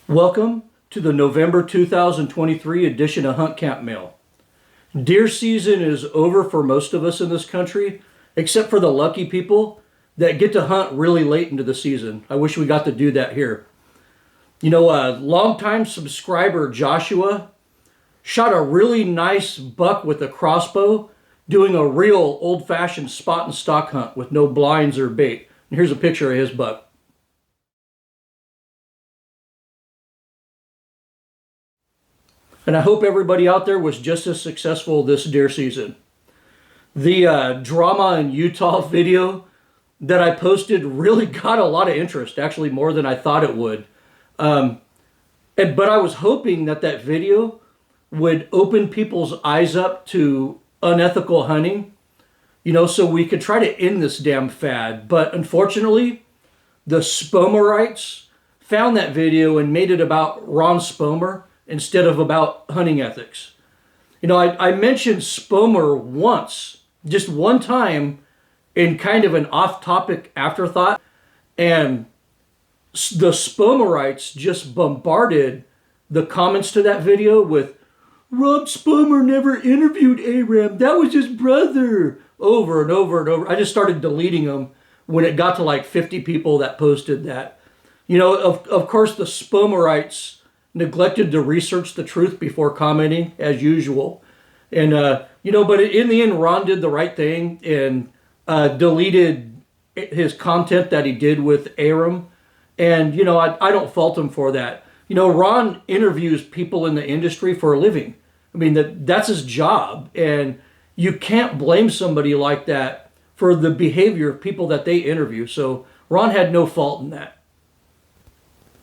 Welcome to the November 2023 edition of Hunt Camp Mail. Deer season is over for most of us in this country, except for the lucky people that get to hunt really late into the season. I wish we got to do that here. You know, a longtime subscriber, Joshua, shot a really nice buck with a crossbow, doing a real old-fashioned spot and stock hunt with no blinds or bait. And here's a picture of his buck. And I hope everybody out there was just as successful this deer season. The drama in Utah video that I posted really got a lot of interest, actually more than I thought it would. But I was hoping that video would open people's eyes up to unethical hunting, you know, so we could try to end this damn fad. But unfortunately, the Spomerites found that video and made it about Ron Spomer instead of about hunting ethics. You know, I mentioned Spomer once, just one time, in kind of an off-topic afterthought, and the Spomerites just bombarded the comments to that video with, "Rob Spomer never interviewed Aram, that was his brother," over and over and over. I just started deleting them when it got to like 50 people that posted that. You know, of course the Spomerites neglected to research the truth before commenting, as usual. And, you know, but in the end, Ron did the right thing and deleted his content that he did with Aram. And, you know, I don't fault him for that. You know, Ron interviews people in the industry for a living. I mean, that's his job. And you can't blame somebody like that for the behavior of people that they interview. So Ron had no fault in that.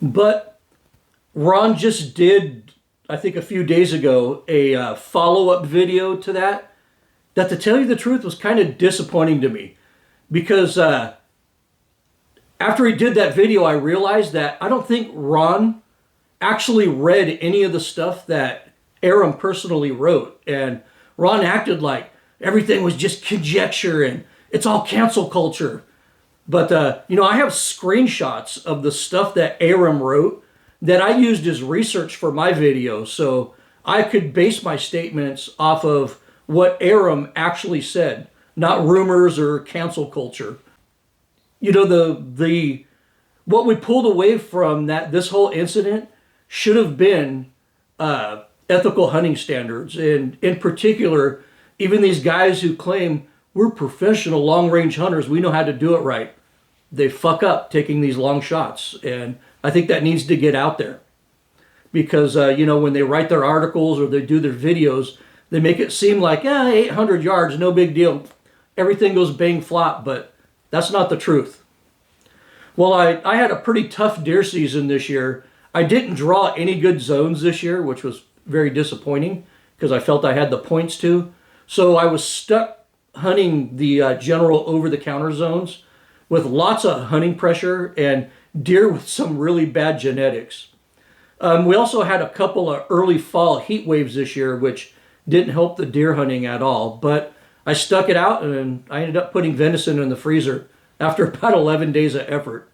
But Ron just did, I think a few days ago, a follow-up video to that to tell you the truth was kind of disappointing to me. Because after he did that video, I realized that I don't think Ron actually read any of the stuff that Aram personally wrote. And Ron acted like everything was just conjecture and it's all cancel culture. But, you know, I have screenshots of the stuff that Aram wrote that I used as research for my video, so I could base my statements off of what Aram actually said, not rumors or cancel culture. You know, what we pulled away from this whole incident should have been ethical hunting standards, and in particular, even these guys who claim we're professional long-range hunters, we know how to do it right. They fuck up taking these long shots, and I think that needs to get out there because, you know, when they write their articles or they do their videos, they make it seem like, 800 yards, no big deal. Everything goes bang flop, but that's not the truth. Well, I had a pretty tough deer season this year. I didn't draw any good zones this year, which was very disappointing because I felt I had the points to. So I was stuck hunting the general over-the-counter zones with lots of hunting pressure and deer with some really bad genetics. We also had a couple of early fall heat waves this year, which didn't help the deer hunting at all. But I stuck it out and I ended up putting venison in the freezer after about 11 days of effort.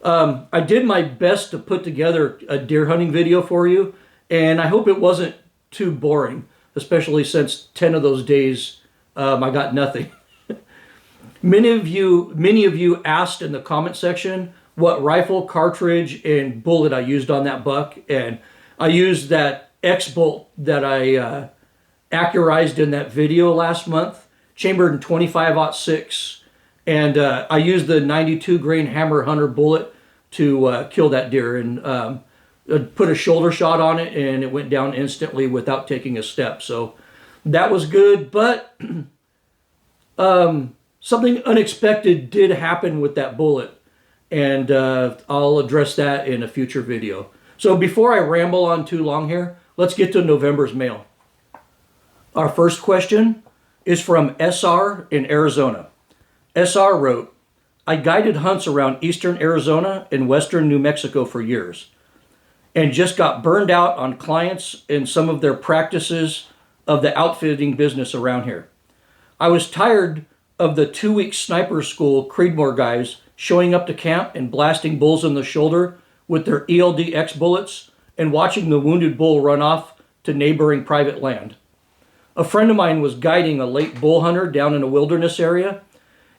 I did my best to put together a deer hunting video for you, and I hope it wasn't too boring, especially since 10 of those days I got nothing. Many of you asked in the comment section what rifle, cartridge, and bullet I used on that buck, and I used that X-bolt that I accurized in that video last month, chambered in 25-06, and I used the 92 grain Hammer Hunter bullet to kill that deer, and put a shoulder shot on it, and it went down instantly without taking a step. So that was good, but something unexpected did happen with that bullet. And I'll address that in a future video. So before I ramble on too long here, let's get to November's mail. Our first question is from SR in Arizona. SR wrote, "I guided hunts around eastern Arizona and western New Mexico for years, and just got burned out on clients and some of their practices of the outfitting business around here. I was tired of the 2-week sniper school Creedmoor guys showing up to camp and blasting bulls in the shoulder with their ELDX bullets and watching the wounded bull run off to neighboring private land. A friend of mine was guiding a late bull hunter down in a wilderness area,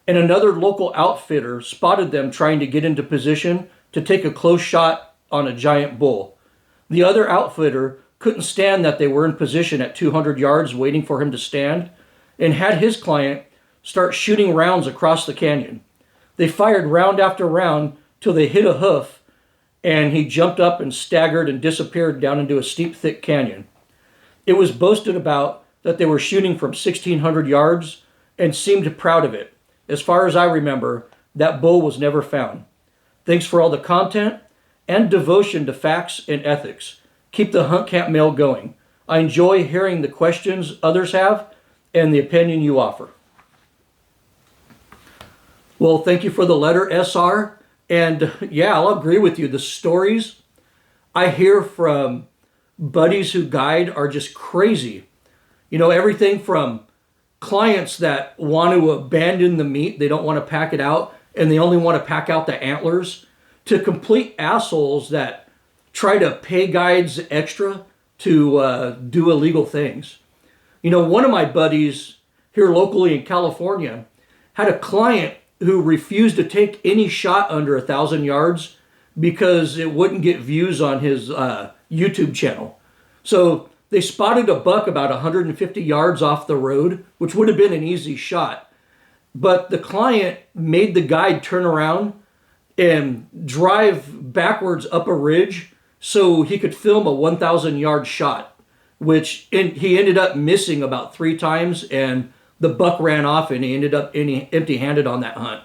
and another local outfitter spotted them trying to get into position to take a close shot on a giant bull. The other outfitter couldn't stand that they were in position at 200 yards waiting for him to stand, and had his client start shooting rounds across the canyon. They fired round after round till they hit a hoof, and he jumped up and staggered and disappeared down into a steep, thick canyon. It was boasted about that they were shooting from 1,600 yards and seemed proud of it. As far as I remember, that bull was never found. Thanks for all the content and devotion to facts and ethics. Keep the Hunt Camp Mail going. I enjoy hearing the questions others have and the opinion you offer. Well, thank you for the letter, SR. And yeah, I'll agree with you. The stories I hear from buddies who guide are just crazy. You know, everything from clients that want to abandon the meat, they don't want to pack it out, and they only want to pack out the antlers, to complete assholes that try to pay guides extra to do illegal things. You know, one of my buddies here locally in California had a client who refused to take any shot under 1,000 yards because it wouldn't get views on his YouTube channel. So they spotted a buck about 150 yards off the road, which would have been an easy shot. But the client made the guide turn around and drive backwards up a ridge so he could film a 1,000 yard shot, which he ended up missing about 3 times, and the buck ran off and he ended up empty-handed on that hunt.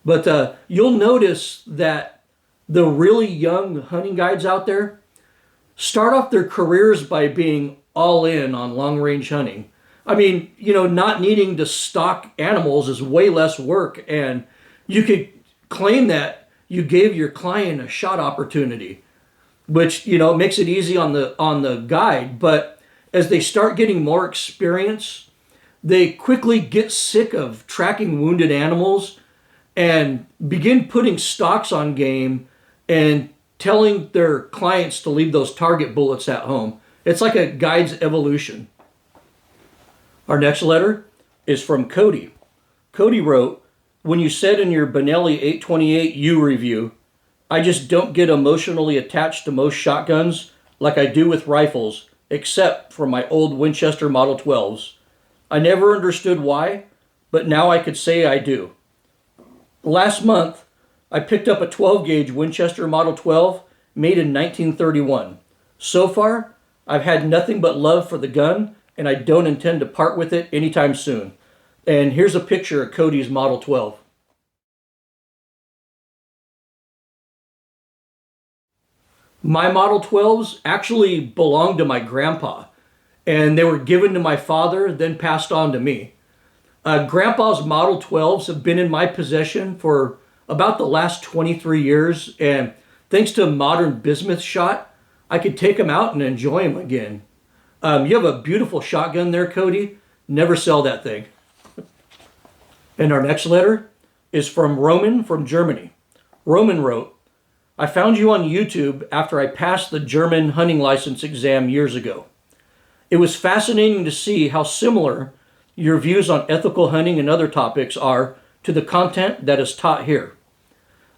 But you'll notice that the really young hunting guides out there start off their careers by being all in on long-range hunting. I mean, you know, not needing to stalk animals is way less work, and you could claim that you gave your client a shot opportunity, which, you know, makes it easy on the guide. But as they start getting more experience, they quickly get sick of tracking wounded animals and begin putting stalks on game and telling their clients to leave those target bullets at home. It's like a guide's evolution. Our next letter is from Cody. Cody wrote, "When you said in your Benelli 828U review, I just don't get emotionally attached to most shotguns like I do with rifles, except for my old Winchester Model 12s. I never understood why, but now I could say I do. Last month, I picked up a 12 gauge Winchester Model 12 made in 1931. So far, I've had nothing but love for the gun, and I don't intend to part with it anytime soon." And here's a picture of Cody's Model 12. My Model 12s actually belonged to my grandpa, and they were given to my father, then passed on to me. Grandpa's Model 12s have been in my possession for about the last 23 years, and thanks to modern bismuth shot, I could take them out and enjoy them again. You have a beautiful shotgun there, Cody. Never sell that thing. And our next letter is from Roman from Germany. Roman wrote, "I found you on YouTube after I passed the German hunting license exam years ago. It was fascinating to see how similar your views on ethical hunting and other topics are to the content that is taught here.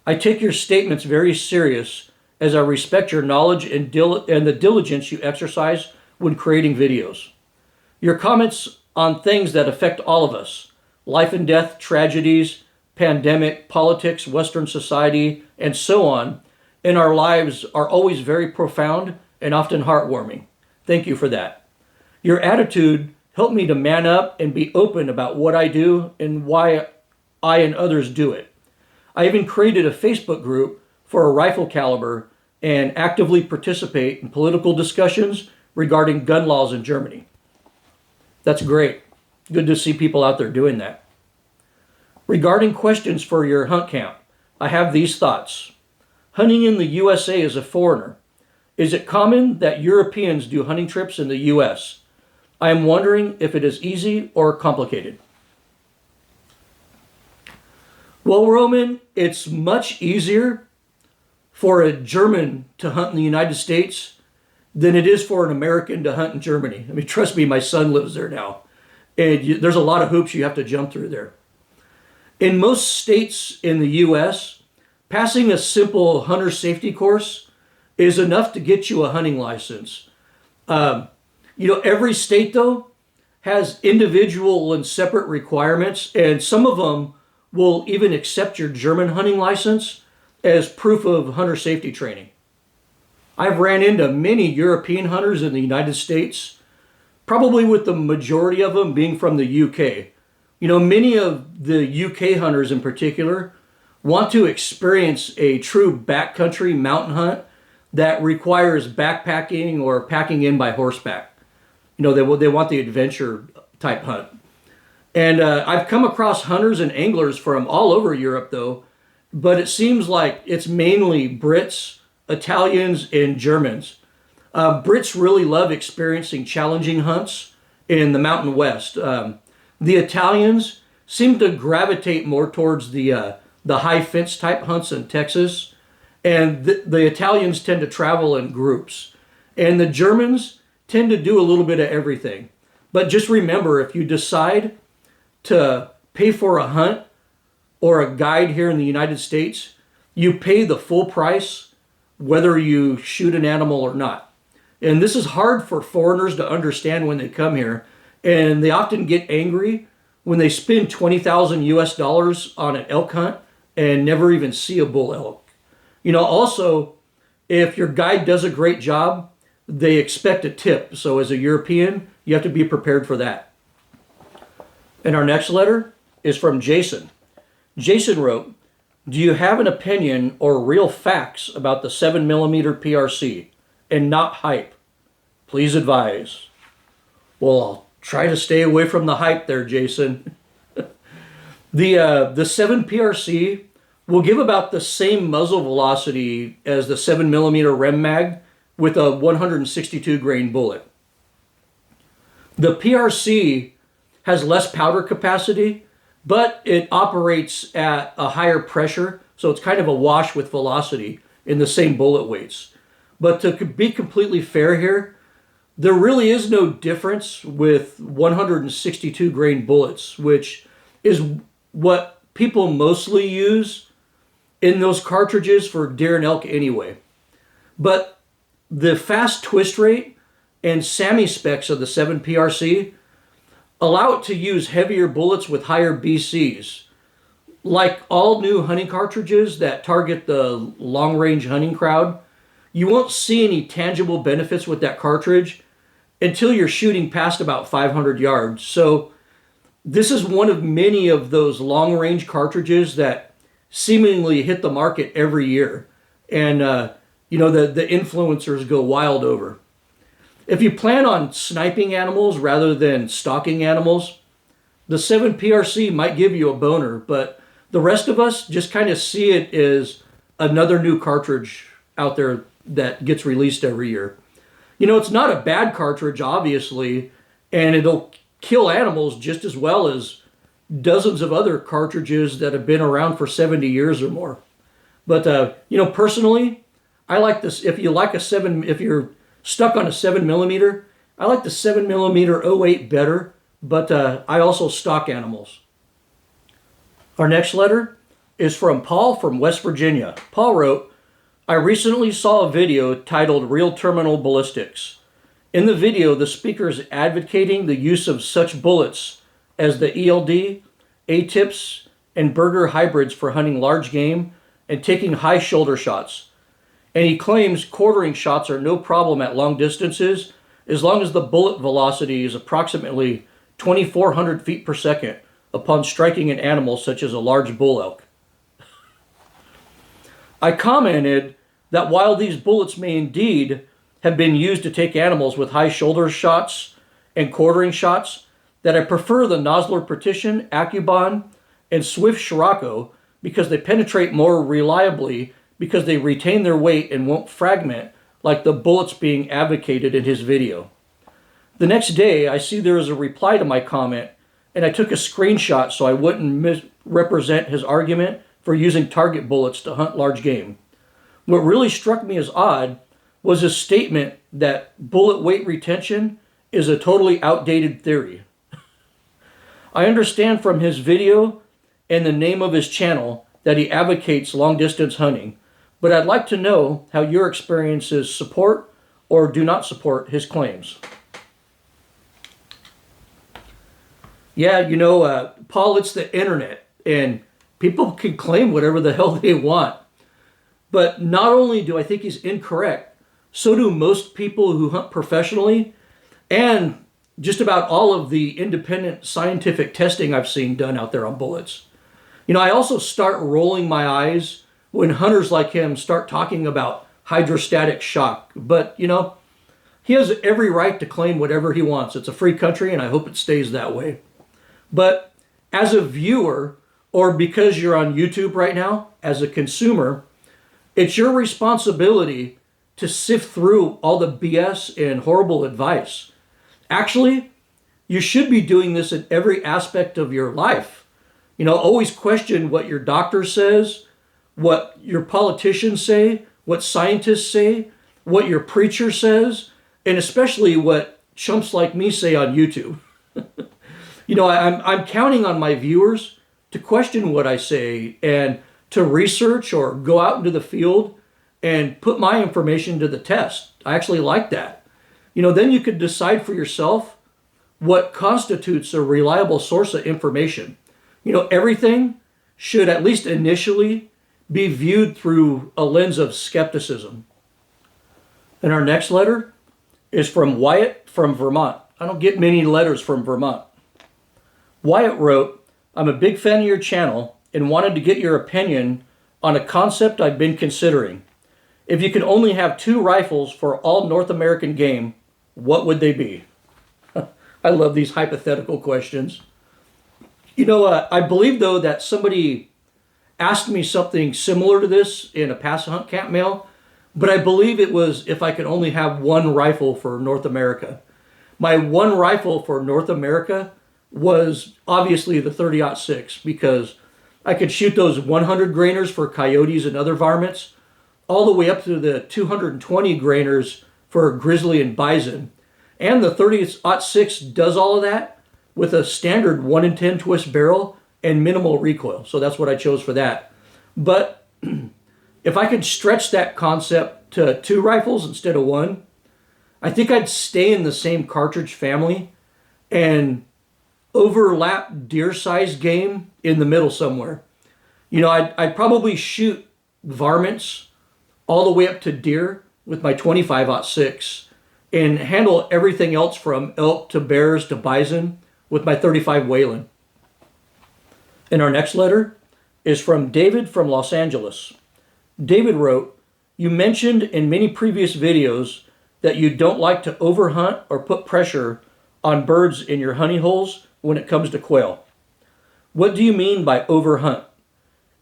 I take your statements very serious as I respect your knowledge and the diligence you exercise when creating videos. Your comments on things that affect all of us, life and death, tragedies, pandemic, politics, Western society, and so on, in our lives are always very profound and often heartwarming. Thank you for that. Your attitude helped me to man up and be open about what I do and why I and others do it. I even created a Facebook group for a rifle caliber and actively participate in political discussions regarding gun laws in Germany." That's great. Good to see people out there doing that. Regarding questions for your hunt camp, I have these thoughts. Hunting in the USA as a foreigner. Is it common that Europeans do hunting trips in the US? I am wondering if it is easy or complicated. Well, Roman, it's much easier for a German to hunt in the United States than it is for an American to hunt in Germany. I mean, trust me, my son lives there now. And there's a lot of hoops you have to jump through there. In most states in the U.S., passing a simple hunter safety course is enough to get you a hunting license. Every state, though, has individual and separate requirements, and some of them will even accept your German hunting license as proof of hunter safety training. I've ran into many European hunters in the United States, probably with the majority of them being from the UK. Many of the UK hunters in particular want to experience a true backcountry mountain hunt that requires backpacking or packing in by horseback. They want the adventure type hunt. And I've come across hunters and anglers from all over Europe, though, but it seems like it's mainly Brits, Italians, and Germans. Brits really love experiencing challenging hunts in the Mountain West. The Italians seem to gravitate more towards the high fence type hunts in Texas, and the Italians tend to travel in groups. And the Germans tend to do a little bit of everything. But just remember, if you decide to pay for a hunt or a guide here in the United States, you pay the full price whether you shoot an animal or not. And this is hard for foreigners to understand when they come here, and they often get angry when they spend $20,000 on an elk hunt and never even see a bull elk. Also, if your guide does a great job, they expect a tip. So as a European, you have to be prepared for that. And our next letter is from Jason. Jason wrote, "Do you have an opinion or real facts about the 7mm PRC and not hype? Please advise." Well, I'll try to stay away from the hype there, Jason. The 7 PRC will give about the same muzzle velocity as the 7mm Rem Mag with a 162 grain bullet. The PRC has less powder capacity, but it operates at a higher pressure, so it's kind of a wash with velocity in the same bullet weights. But to be completely fair here, there really is no difference with 162 grain bullets, which is what people mostly use in those cartridges for deer and elk anyway. But the fast twist rate and SAMI specs of the 7 PRC allow it to use heavier bullets with higher BCs. Like all new hunting cartridges that target the long-range hunting crowd, you won't see any tangible benefits with that cartridge until you're shooting past about 500 yards. So this is one of many of those long-range cartridges that seemingly hit the market every year. And, the influencers go wild over. If you plan on sniping animals rather than stalking animals, the 7 PRC might give you a boner, but the rest of us just kind of see it as another new cartridge out there that gets released every year. It's not a bad cartridge, obviously, and it'll kill animals just as well as dozens of other cartridges that have been around for 70 years or more. But, personally, I like this. If you're stuck on a 7mm, I like the 7mm 08 better, but I also stalk animals. Our next letter is from Paul from West Virginia. Paul wrote, "I recently saw a video titled Real Terminal Ballistics. In the video, the speaker is advocating the use of such bullets as the ELD, A-tips, and Berger hybrids for hunting large game and taking high shoulder shots. And he claims quartering shots are no problem at long distances as long as the bullet velocity is approximately 2,400 feet per second upon striking an animal such as a large bull elk. I commented that while these bullets may indeed have been used to take animals with high shoulder shots and quartering shots, that I prefer the Nosler Partition, Accubon, and Swift Scirocco because they penetrate more reliably because they retain their weight and won't fragment like the bullets being advocated in his video. The next day, I see there is a reply to my comment, and I took a screenshot so I wouldn't misrepresent his argument for using target bullets to hunt large game. What really struck me as odd was his statement that bullet weight retention is a totally outdated theory. I understand from his video and the name of his channel that he advocates long-distance hunting, but I'd like to know how your experiences support or do not support his claims. Yeah, Paul, it's the internet, and people can claim whatever the hell they want. But not only do I think he's incorrect, so do most people who hunt professionally, and just about all of the independent scientific testing I've seen done out there on bullets. I also start rolling my eyes when hunters like him start talking about hydrostatic shock. But, he has every right to claim whatever he wants. It's a free country, and I hope it stays that way. But as a viewer, or because you're on YouTube right now, as a consumer, it's your responsibility to sift through all the BS and horrible advice. Actually, you should be doing this in every aspect of your life. Always question what your doctor says, what your politicians say, what scientists say, what your preacher says, and especially what chumps like me say on YouTube. I'm counting on my viewers to question what I say and to research or go out into the field and put my information to the test. I actually like that. Then you could decide for yourself what constitutes a reliable source of information. Everything should, at least initially, be viewed through a lens of skepticism. And our next letter is from Wyatt from Vermont. I don't get many letters from Vermont. Wyatt wrote, I'm a big fan of your channel and wanted to get your opinion on a concept I've been considering. If you could only have 2 rifles for all North American game, what would they be? I love these hypothetical questions. I believe, though, that somebody asked me something similar to this in a Pass Hunt Camp mail, but I believe it was if I could only have 1 rifle for North America. My 1 rifle for North America was obviously the 30-06 because I could shoot those 100 grainers for coyotes and other varmints, all the way up to the 220 grainers for grizzly and bison. And the 30-06 does all of that with a standard 1 in 10 twist barrel and minimal recoil. So that's what I chose for that. But if I could stretch that concept to 2 rifles instead of 1, I think I'd stay in the same cartridge family and overlap deer size game in the middle somewhere. I'd probably shoot varmints all the way up to deer with my 25-06 and handle everything else from elk to bears to bison with my 35 Whalen. And our next letter is from David from Los Angeles. David wrote, you mentioned in many previous videos that you don't like to overhunt or put pressure on birds in your honey holes when it comes to quail. What do you mean by overhunt?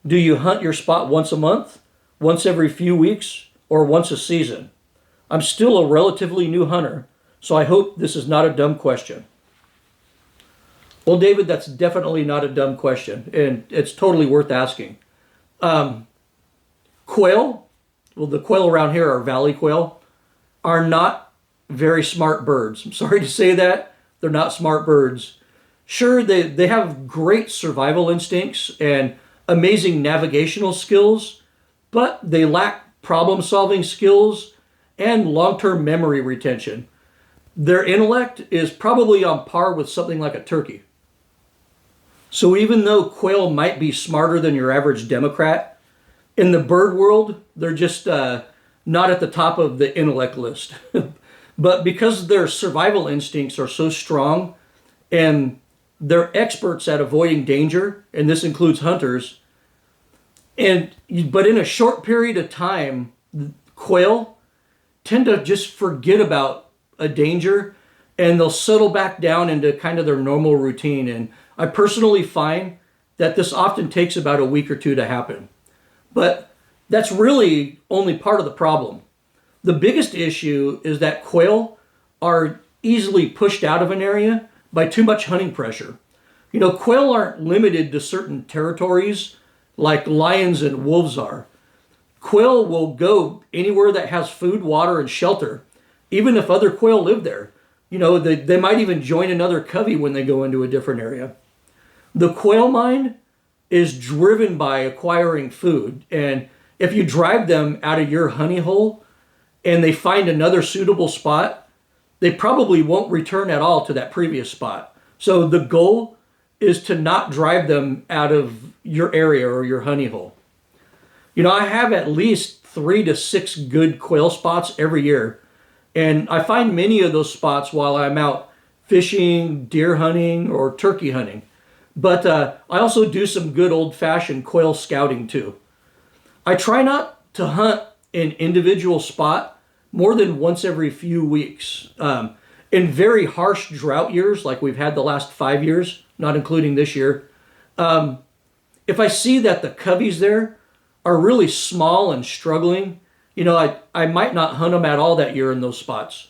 Do you hunt your spot once a month, once every few weeks, or once a season? I'm still a relatively new hunter, so I hope this is not a dumb question. Well, David, that's definitely not a dumb question, and it's totally worth asking. Quail, well, the quail around here are valley quail, are not very smart birds. I'm sorry to say that. They're not smart birds. Sure, they have great survival instincts and amazing navigational skills, but they lack problem-solving skills and long-term memory retention. Their intellect is probably on par with something like a turkey. So even though quail might be smarter than your average Democrat, in the bird world, they're just not at the top of the intellect list. But because their survival instincts are so strong and they're experts at avoiding danger, and this includes hunters, but in a short period of time, quail tend to just forget about a danger and they'll settle back down into kind of their normal routine. And I personally find that this often takes about a week or 2 to happen. But that's really only part of the problem. The biggest issue is that quail are easily pushed out of an area by too much hunting pressure. Quail aren't limited to certain territories like lions and wolves are. Quail will go anywhere that has food, water, and shelter, even if other quail live there. They might even join another covey when they go into a different area. The quail mind is driven by acquiring food. And if you drive them out of your honey hole and they find another suitable spot, they probably won't return at all to that previous spot. So the goal is to not drive them out of your area or your honey hole. I have at least 3 to 6 good quail spots every year. And I find many of those spots while I'm out fishing, deer hunting, or turkey hunting. But I also do some good old-fashioned quail scouting too. I try not to hunt an individual spot more than once every few weeks. In very harsh drought years, like we've had the last 5 years, not including this year, if I see that the coveys there are really small and struggling, I might not hunt them at all that year in those spots.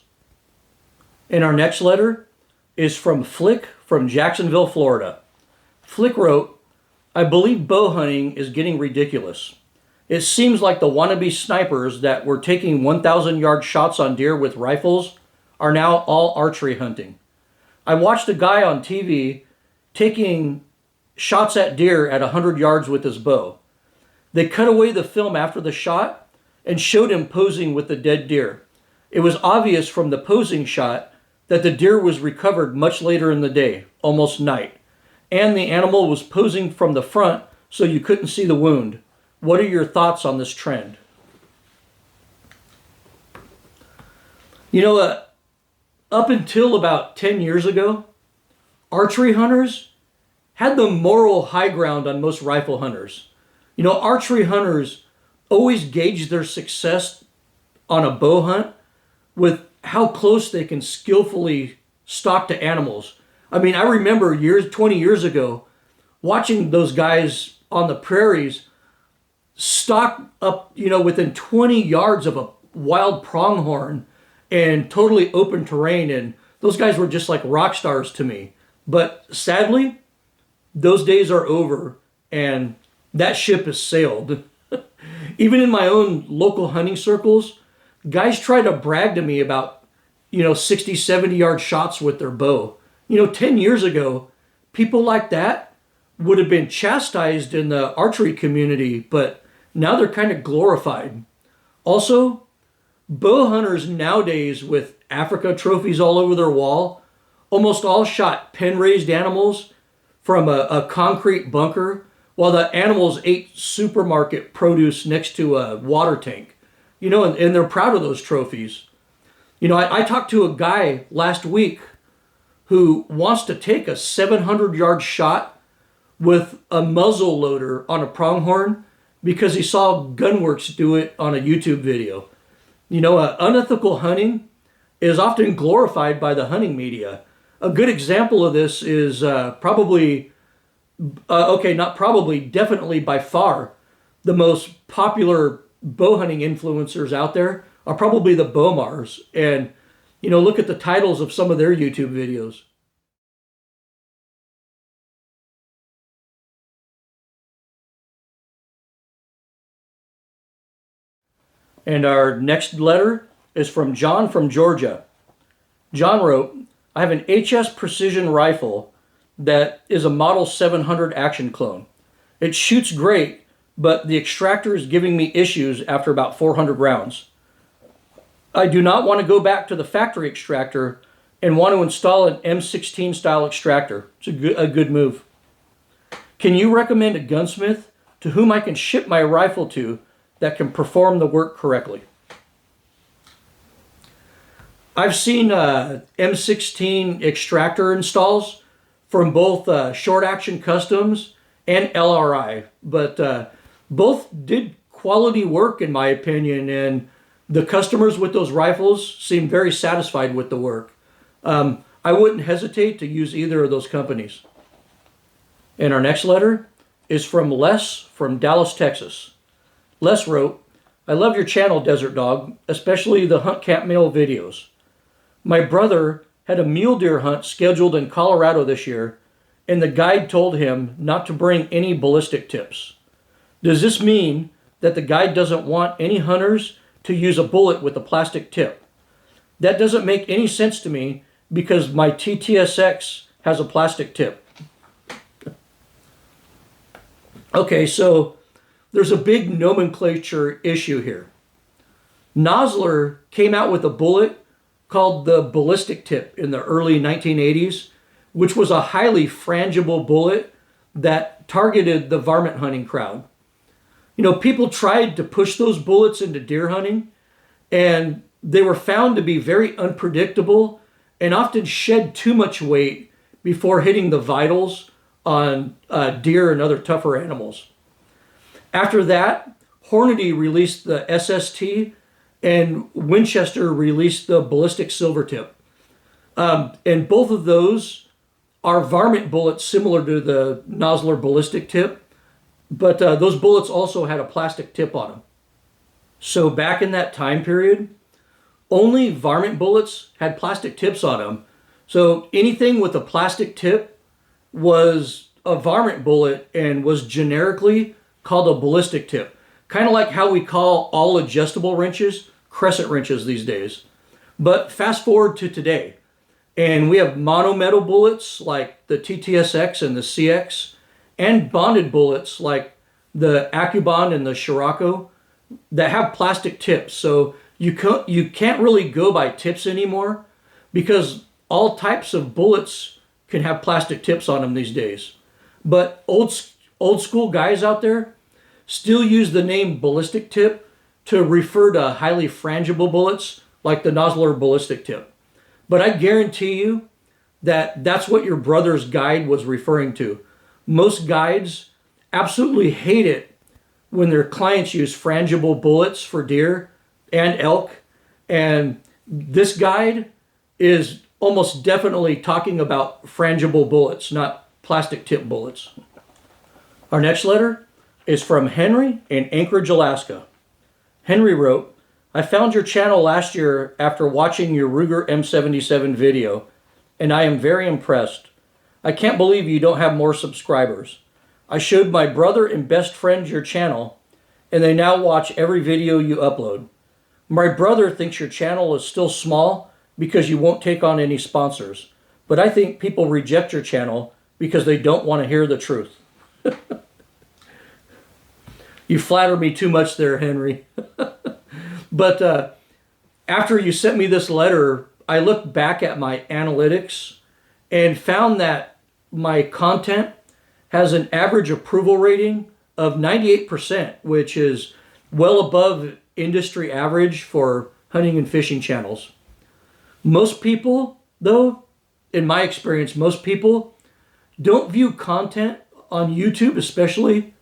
And our next letter is from Flick from Jacksonville, Florida. Flick wrote, I believe bow hunting is getting ridiculous. It seems like the wannabe snipers that were taking 1,000-yard shots on deer with rifles are now all archery hunting. I watched a guy on TV taking shots at deer at 100 yards with his bow. They cut away the film after the shot and showed him posing with the dead deer. It was obvious from the posing shot that the deer was recovered much later in the day, almost night, and the animal was posing from the front so you couldn't see the wound. What are your thoughts on this trend? Up until about 10 years ago, archery hunters had the moral high ground on most rifle hunters. Archery hunters always gauge their success on a bow hunt with how close they can skillfully stalk to animals. I remember 20 years ago, watching those guys on the prairies stalk up, within 20 yards of a wild pronghorn and totally open terrain. And those guys were just like rock stars to me. But sadly, those days are over and that ship has sailed. Even in my own local hunting circles, guys try to brag to me about, 60, 70-yard shots with their bow. 10 years ago, people like that would have been chastised in the archery community, but now they're kind of glorified. Also, bow hunters nowadays with Africa trophies all over their wall, almost all shot pen-raised animals from a concrete bunker while the animals ate supermarket produce next to a water tank. And they're proud of those trophies. I talked to a guy last week who wants to take a 700-yard shot with a muzzle loader on a pronghorn because he saw Gunworks do it on a YouTube video. Unethical hunting is often glorified by the hunting media. A good example of this is definitely by far the most popular bow hunting influencers out there are probably the Bowmars. And, look at the titles of some of their YouTube videos. And our next letter is from John from Georgia. John wrote, I have an HS precision rifle that is a Model 700 action clone. It shoots great, but the extractor is giving me issues after about 400 rounds. I do not want to go back to the factory extractor and want to install an M16 style extractor. It's a good move. Can you recommend a gunsmith to whom I can ship my rifle to that can perform the work correctly? I've seen M16 extractor installs from both Short Action Customs and LRI, but both did quality work in my opinion, and the customers with those rifles seem very satisfied with the work. I wouldn't hesitate to use either of those companies. And our next letter is from Les from Dallas, Texas. Les wrote, I love your channel, Desert Dog, especially the Hunt Camp Mail videos. My brother had a mule deer hunt scheduled in Colorado this year, and the guide told him not to bring any ballistic tips. Does this mean that the guide doesn't want any hunters to use a bullet with a plastic tip. That doesn't make any sense to me because my TTSX has a plastic tip. Okay, so there's a big nomenclature issue here. Nosler came out with a bullet called the ballistic tip in the early 1980s, which was a highly frangible bullet that targeted the varmint hunting crowd. You know, people tried to push those bullets into deer hunting, and they were found to be very unpredictable and often shed too much weight before hitting the vitals on deer and other tougher animals. After that, Hornady released the SST and Winchester released the ballistic silver tip. And both of those are varmint bullets similar to the Nosler ballistic tip, but those bullets also had a plastic tip on them. So back in that time period, only varmint bullets had plastic tips on them. So anything with a plastic tip was a varmint bullet and was generically called a ballistic tip. Kind of like how we call all adjustable wrenches crescent wrenches these days. But fast forward to today, and we have monometal bullets like the TTSX and the CX, and bonded bullets like the AccuBond and the Scirocco that have plastic tips. So you can't really go by tips anymore because all types of bullets can have plastic tips on them these days. But old school guys out there still use the name ballistic tip to refer to highly frangible bullets like the Nosler ballistic tip. But I guarantee you that that's what your brother's guide was referring to. Most guides absolutely hate it when their clients use frangible bullets for deer and elk. And this guide is almost definitely talking about frangible bullets, not plastic tip bullets. Our next letter is from Henry in Anchorage, Alaska. Henry wrote, I found your channel last year after watching your Ruger M77 video, and I am very impressed. I can't believe you don't have more subscribers. I showed my brother and best friend your channel, and they now watch every video you upload. My brother thinks your channel is still small because you won't take on any sponsors, but I think people reject your channel because they don't want to hear the truth. You flatter me too much there, Henry. But after you sent me this letter, I looked back at my analytics and found that my content has an average approval rating of 98%, which is well above industry average for hunting and fishing channels. Most people, though, in my experience, most people don't view content on YouTube, especially,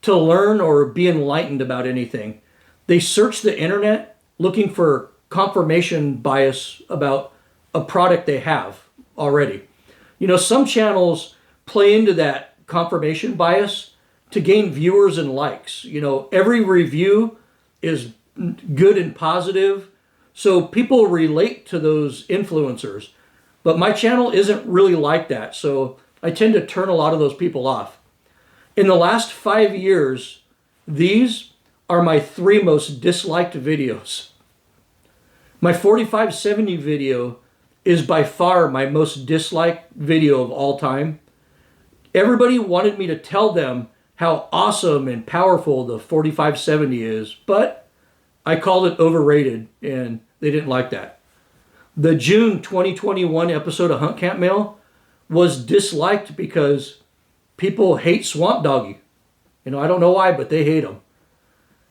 to learn or be enlightened about anything. They search the internet looking for confirmation bias about a product they have already. You know, some channels play into that confirmation bias to gain viewers and likes. You know, every review is good and positive, so people relate to those influencers. But my channel isn't really like that, so I tend to turn a lot of those people off. In the last 5 years, these are my 3 most disliked videos. My 4570 video is by far my most disliked video of all time. Everybody wanted me to tell them how awesome and powerful the 4570 is, but I called it overrated and they didn't like that. The June 2021 episode of Hunt Camp Mail was disliked because people hate Swamp Doggy. You know, I don't know why, but they hate him.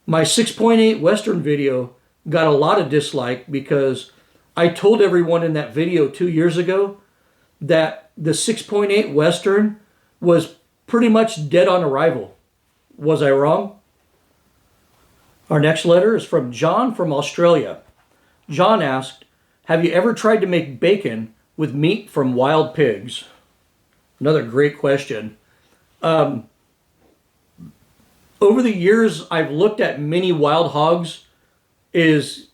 My 6.8 Western video got a lot of dislike because I told everyone in that video 2 years ago that the 6.8 Western was pretty much dead on arrival. Was I wrong? Our next letter is from John from Australia. John asked, have you ever tried to make bacon with meat from wild pigs? Another great question. Over the years, I've looked at many wild hogs as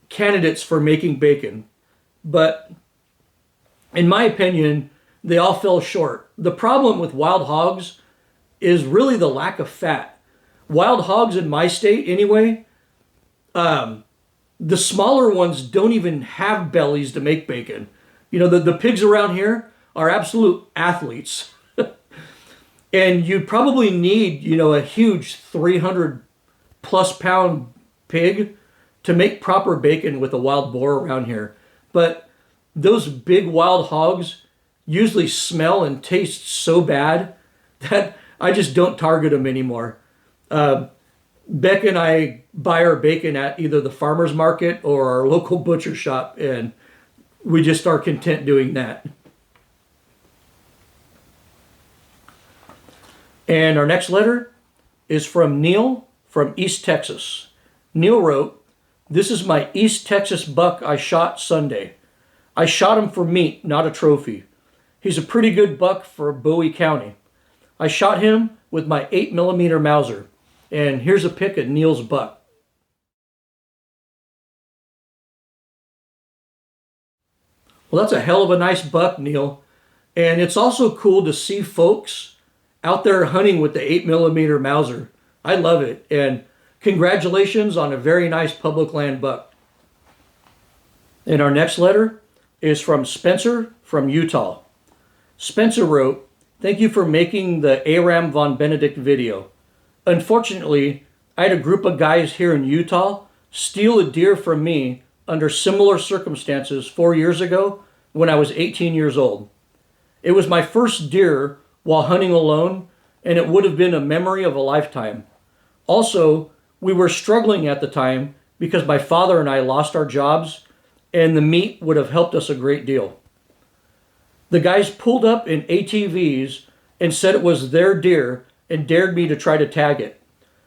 candidates for making bacon, but in my opinion, they all fell short. The problem with wild hogs is really the lack of fat. wild hogs in my state anyway, the smaller ones don't even have bellies to make bacon. The pigs around here are absolute athletes. And you probably need, a huge 300 plus pound pig to make proper bacon with a wild boar around here. But those big wild hogs usually smell and taste so bad that I just don't target them anymore. Beck and I buy our bacon at either the farmer's market or our local butcher shop, and we just are content doing that. And our next letter is from Neil from East Texas. Neil wrote, "This is my East Texas buck I shot Sunday. I shot him for meat, not a trophy. He's a pretty good buck for Bowie County. I shot him with my 8mm Mauser." And here's a pic of Neil's buck. Well, that's a hell of a nice buck, Neil. And it's also cool to see folks out there hunting with the 8mm Mauser. I love it. And congratulations on a very nice public land buck. And our next letter is from Spencer from Utah. Spencer wrote, "Thank you for making the Aram von Benedict video. Unfortunately, I had a group of guys here in Utah steal a deer from me under similar circumstances 4 years ago when I was 18 years old. It was my first deer while hunting alone, and it would have been a memory of a lifetime. Also, we were struggling at the time because my father and I lost our jobs, and the meat would have helped us a great deal. The guys pulled up in ATVs and said it was their deer and dared me to try to tag it.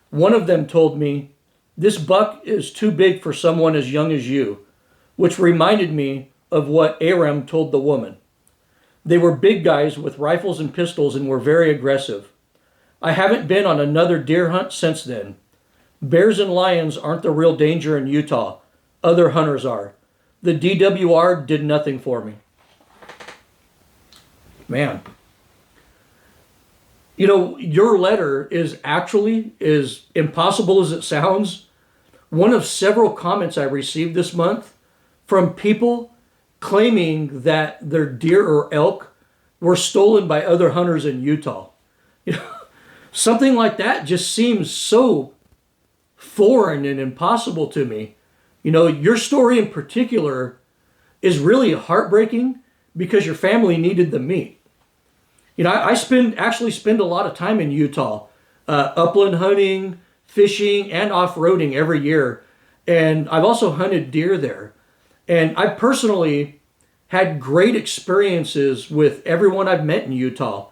One of them told me, 'This buck is too big for someone as young as you,' which reminded me of what Aram told the woman. They were big guys with rifles and pistols and were very aggressive. I haven't been on another deer hunt since then. Bears and lions aren't the real danger in Utah. Other hunters are. The DWR did nothing for me." Man. Your letter is actually, as impossible as it sounds, one of several comments I received this month from people claiming that their deer or elk were stolen by other hunters in Utah. Something like that just seems so foreign and impossible to me. Your story in particular is really heartbreaking because your family needed the meat. I actually spend a lot of time in Utah, upland hunting, fishing, and off-roading every year. And I've also hunted deer there. And I personally had great experiences with everyone I've met in Utah.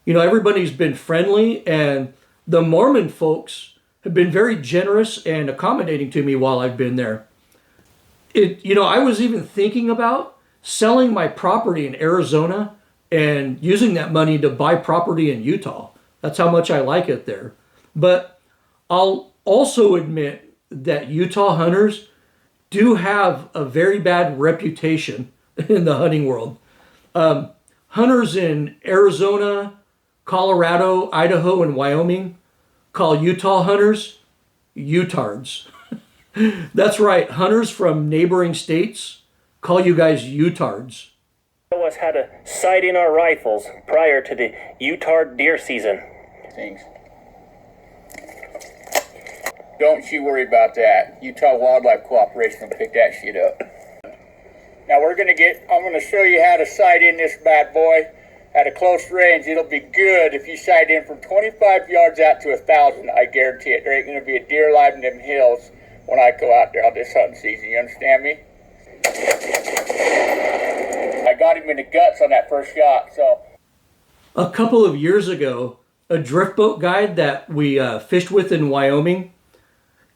Everybody's been friendly, and the Mormon folks have been very generous and accommodating to me while I've been there. I was even thinking about selling my property in Arizona and using that money to buy property in Utah. That's how much I like it there. But I'll also admit that Utah hunters do have a very bad reputation in the hunting world. Hunters in Arizona, Colorado, Idaho, and Wyoming call Utah hunters Utards. That's right, hunters from neighboring states call you guys Utards. Us how to sight in our rifles prior to the Utah deer season. Thanks. Don't you worry about that. Utah Wildlife Cooperation will pick that shit up. Now I'm going to show you how to sight in this bad boy at a close range. It'll be good if you sight in from 25 yards out to 1,000. I guarantee it. There ain't going to be a deer alive in them hills when I go out there on this hunting season. You understand me? I got him in the guts on that first shot, so. A couple of years ago, a drift boat guide that we fished with in Wyoming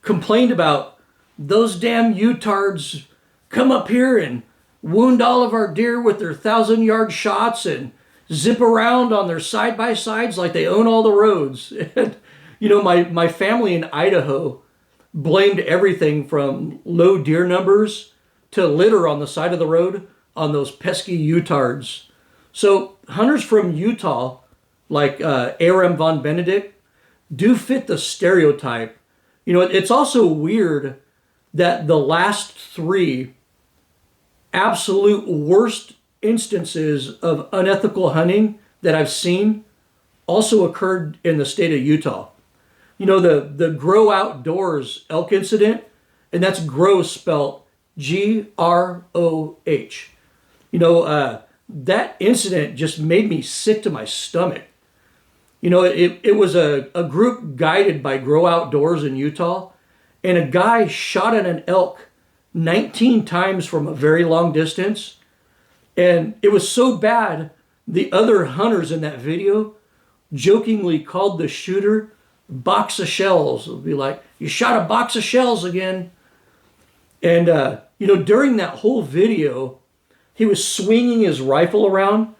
complained about those damn Utards come up here and wound all of our deer with their 1,000-yard shots and zip around on their side-by-sides like they own all the roads. And, my family in Idaho blamed everything from low deer numbers to litter on the side of the road on those pesky Utards. So hunters from Utah, like Aram von Benedict, do fit the stereotype. You know, it's also weird that the last three absolute worst instances of unethical hunting that I've seen also occurred in the state of Utah. You know, the Grow Outdoors elk incident, and that's grow spelt Groh. You know, that incident just made me sick to my stomach. You know, it was a group guided by Grow Outdoors in Utah, and a guy shot at an elk 19 times from a very long distance. And it was so bad, the other hunters in that video jokingly called the shooter box of shells. It'll be like, you shot a box of shells again. And, you know, during that whole video, he was swinging his rifle around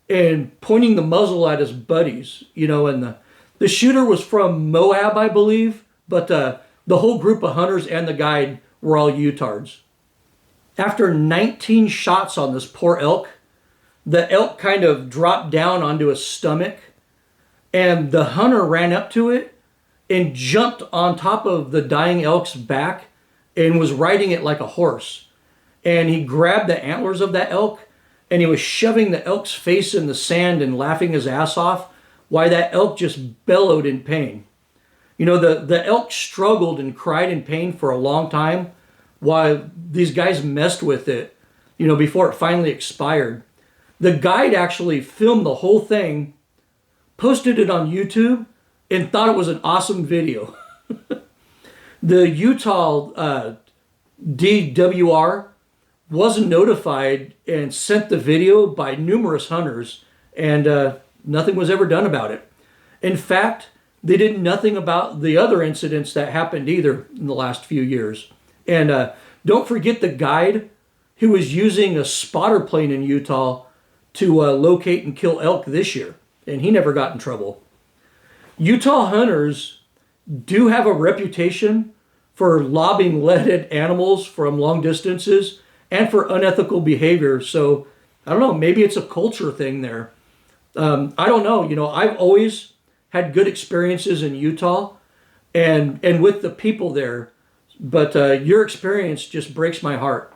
and pointing the muzzle at his buddies, you know, and the shooter was from Moab, I believe, but the whole group of hunters and the guide were all Utards. After 19 shots on this poor elk, the elk kind of dropped down onto his stomach, and the hunter ran up to it and jumped on top of the dying elk's back and was riding it like a horse. And he grabbed the antlers of that elk, and he was shoving the elk's face in the sand and laughing his ass off while that elk just bellowed in pain. You know, the elk struggled and cried in pain for a long time while these guys messed with it, you know, before it finally expired. The guide actually filmed the whole thing, posted it on YouTube, and thought it was an awesome video. The Utah DWR wasn't notified and sent the video by numerous hunters, and nothing was ever done about it. In fact, they did nothing about the other incidents that happened either in the last few years. And don't forget the guide who was using a spotter plane in Utah to locate and kill elk this year, and he never got in trouble. Utah hunters do have a reputation for lobbing lead at animals from long distances and for unethical behavior. So I don't know, maybe it's a culture thing there. I don't know. You know, I've always had good experiences in Utah and with the people there, but your experience just breaks my heart.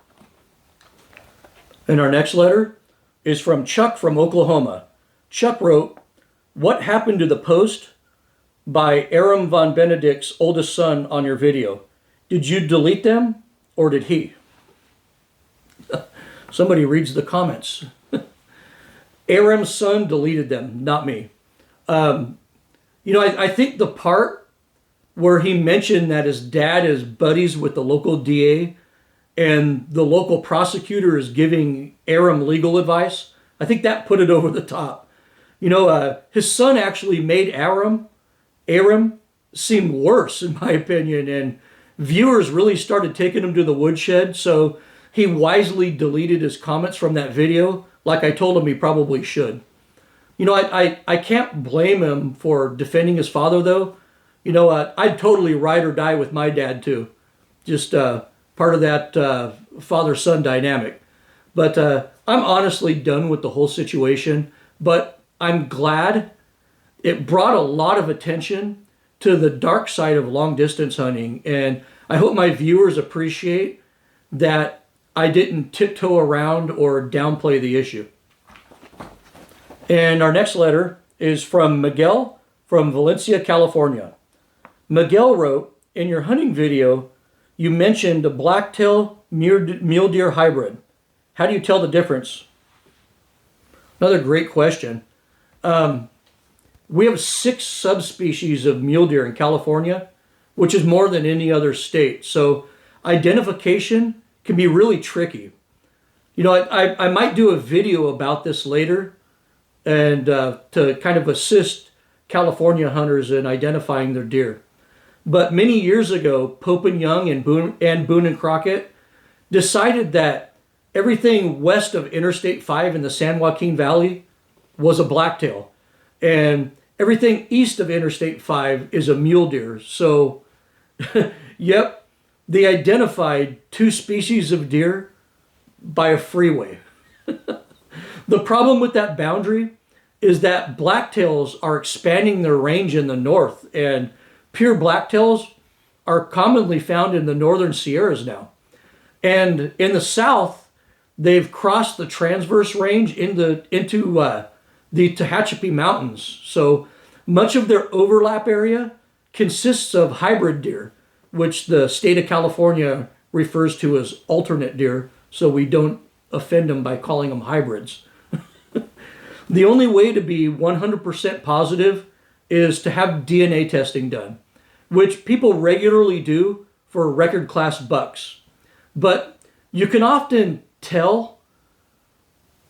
And our next letter is from Chuck from Oklahoma. Chuck wrote, "What happened to the post by Aram von Benedict's oldest son on your video? Did you delete them or did he?" Somebody reads the comments. Aram's son deleted them, not me. You know, I think the part where he mentioned that his dad is buddies with the local DA and the local prosecutor is giving Aram legal advice, I think that put it over the top. You know, his son actually made Aram seem worse, in my opinion, and viewers really started taking him to the woodshed, so he wisely deleted his comments from that video, like I told him he probably should. You know, I can't blame him for defending his father, though. You know, I'd totally ride or die with my dad, too. Just part of that father-son dynamic. But I'm honestly done with the whole situation. But I'm glad it brought a lot of attention to the dark side of long-distance hunting. And I hope my viewers appreciate that I didn't tiptoe around or downplay the issue. And our next letter is from Miguel from Valencia, California. Miguel wrote, "In your hunting video, you mentioned a blacktail mule deer hybrid. How do you tell the difference?" Another great question. We have 6 subspecies of mule deer in California, which is more than any other state. So identification can be really tricky. You know, I might do a video about this later and to kind of assist California hunters in identifying their deer. But many years ago, Pope and Young and Boone and Crockett decided that everything west of Interstate 5 in the San Joaquin Valley was a blacktail. And everything east of Interstate 5 is a mule deer. So, yep, they identified 2 species of deer by a freeway. The problem with that boundary is that blacktails are expanding their range in the north, and pure blacktails are commonly found in the northern Sierras now. And in the south, they've crossed the transverse range into the Tehachapi Mountains. So much of their overlap area consists of hybrid deer, which the state of California refers to as alternate deer, so we don't offend them by calling them hybrids. The only way to be 100% positive is to have DNA testing done, which people regularly do for record class bucks. But you can often tell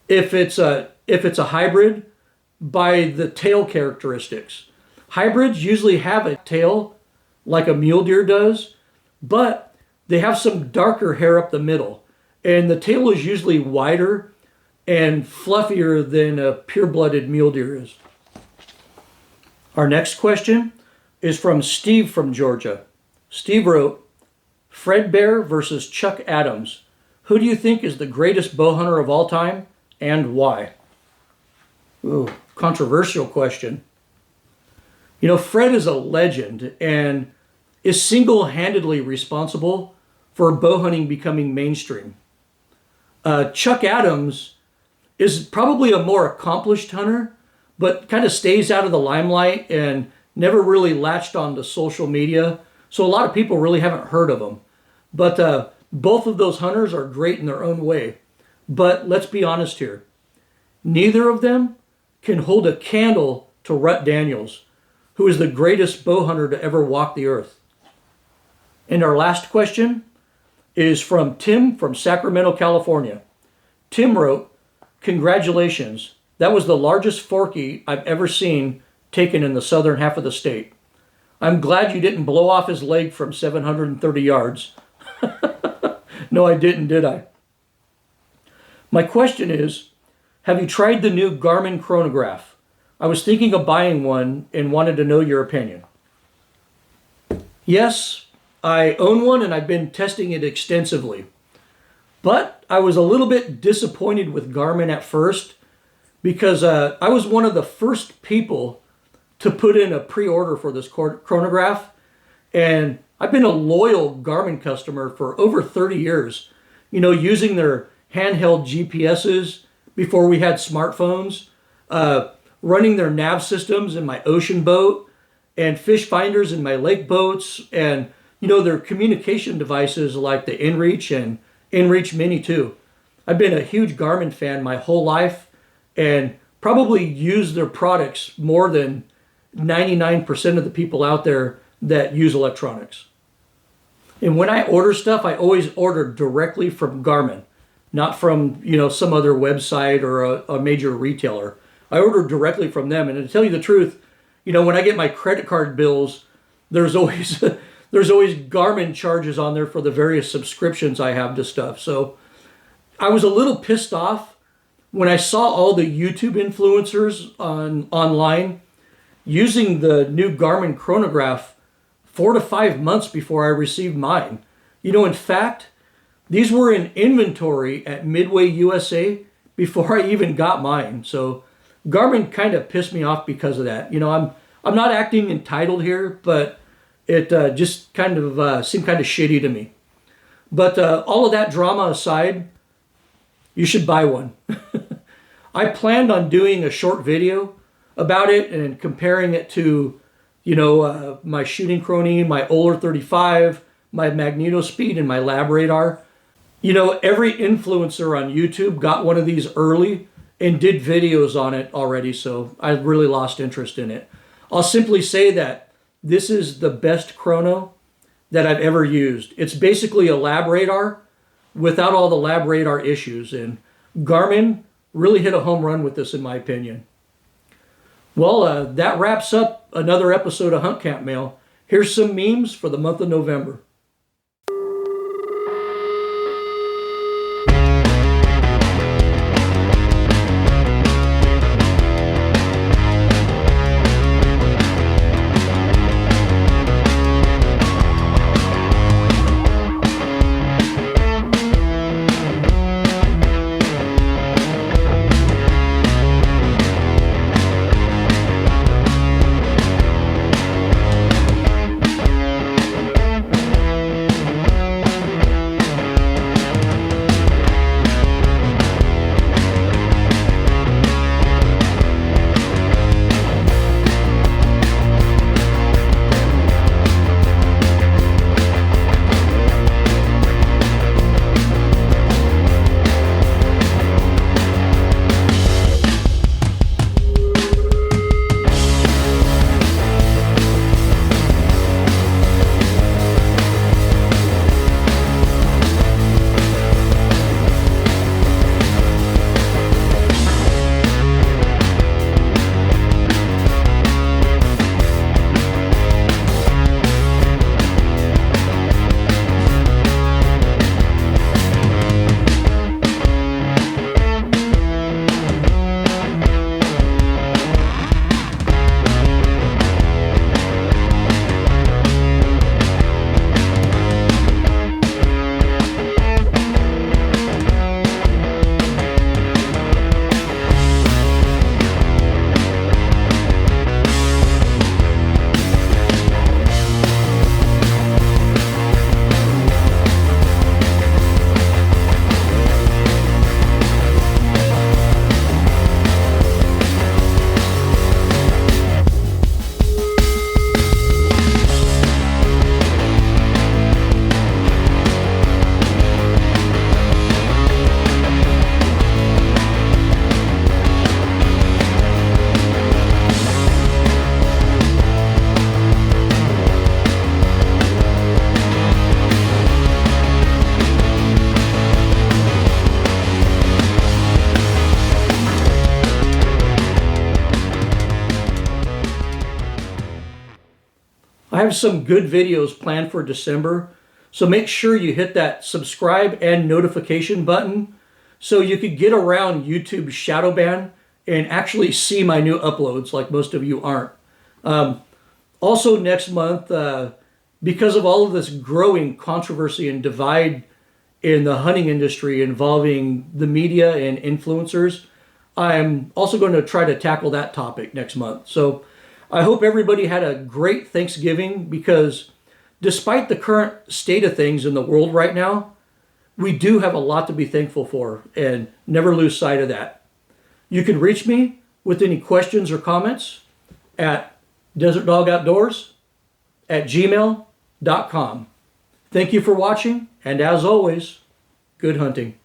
if it's a hybrid by the tail characteristics. Hybrids usually have a tail like a mule deer does, but they have some darker hair up the middle, and the tail is usually wider and fluffier than a pure-blooded mule deer is. Our next question is from Steve from Georgia. Steve wrote, Fred Bear versus Chuck Adams. Who do you think is the greatest bow hunter of all time, and why? Ooh, controversial question. You know, Fred is a legend and is single-handedly responsible for bow hunting becoming mainstream. Chuck Adams is probably a more accomplished hunter, but kind of stays out of the limelight and never really latched onto social media. So a lot of people really haven't heard of him. But both of those hunters are great in their own way. But let's be honest here. Neither of them can hold a candle to Rut Daniels, who is the greatest bow hunter to ever walk the earth. And our last question is from Tim from Sacramento, California. Tim wrote, Congratulations, that was the largest forky I've ever seen taken in the southern half of the state. I'm glad you didn't blow off his leg from 730 yards. No, I didn't, did I? My question is, have you tried the new Garmin chronograph? I was thinking of buying one and wanted to know your opinion. Yes, I own one and I've been testing it extensively. But I was a little bit disappointed with Garmin at first because I was one of the first people to put in a pre-order for this chronograph. And I've been a loyal Garmin customer for over 30 years, you know, using their handheld GPSs before we had smartphones, running their nav systems in my ocean boat and fish finders in my lake boats, and, you know, their communication devices like the InReach and InReach Mini 2. I've been a huge Garmin fan my whole life and probably use their products more than 99% of the people out there that use electronics. And when I order stuff, I always order directly from Garmin, not from, you know, some other website or a major retailer. I order directly from them. And to tell you the truth, you know, when I get my credit card bills, there's always Garmin charges on there for the various subscriptions I have to stuff. So I was a little pissed off when I saw all the YouTube influencers online using the new Garmin chronograph 4 to 5 months before I received mine. You know, in fact, these were in inventory at Midway USA before I even got mine. So Garmin kind of pissed me off because of that. You know, I'm not acting entitled here, but it just kind of seemed kind of shitty to me. But all of that drama aside, you should buy one. I planned on doing a short video about it and comparing it to, you know, my shooting chrony, my Oler 35, my Magneto Speed, and my Lab Radar. You know, every influencer on YouTube got one of these early and did videos on it already, so I really lost interest in it. I'll simply say that this is the best chrono that I've ever used. It's basically a Lab Radar without all the Lab Radar issues, and Garmin really hit a home run with this, in my opinion. Well, that wraps up another episode of Hunt Camp Mail. Here's some memes for the month of November. I have some good videos planned for December, so make sure you hit that subscribe and notification button so you could get around YouTube's shadow ban and actually see my new uploads like most of you aren't. Also next month, because of all of this growing controversy and divide in the hunting industry involving the media and influencers, I'm also going to try to tackle that topic next month. So I hope everybody had a great Thanksgiving, because despite the current state of things in the world right now, we do have a lot to be thankful for, and never lose sight of that. You can reach me with any questions or comments at desertdogoutdoors@gmail.com. Thank you for watching, and as always, good hunting.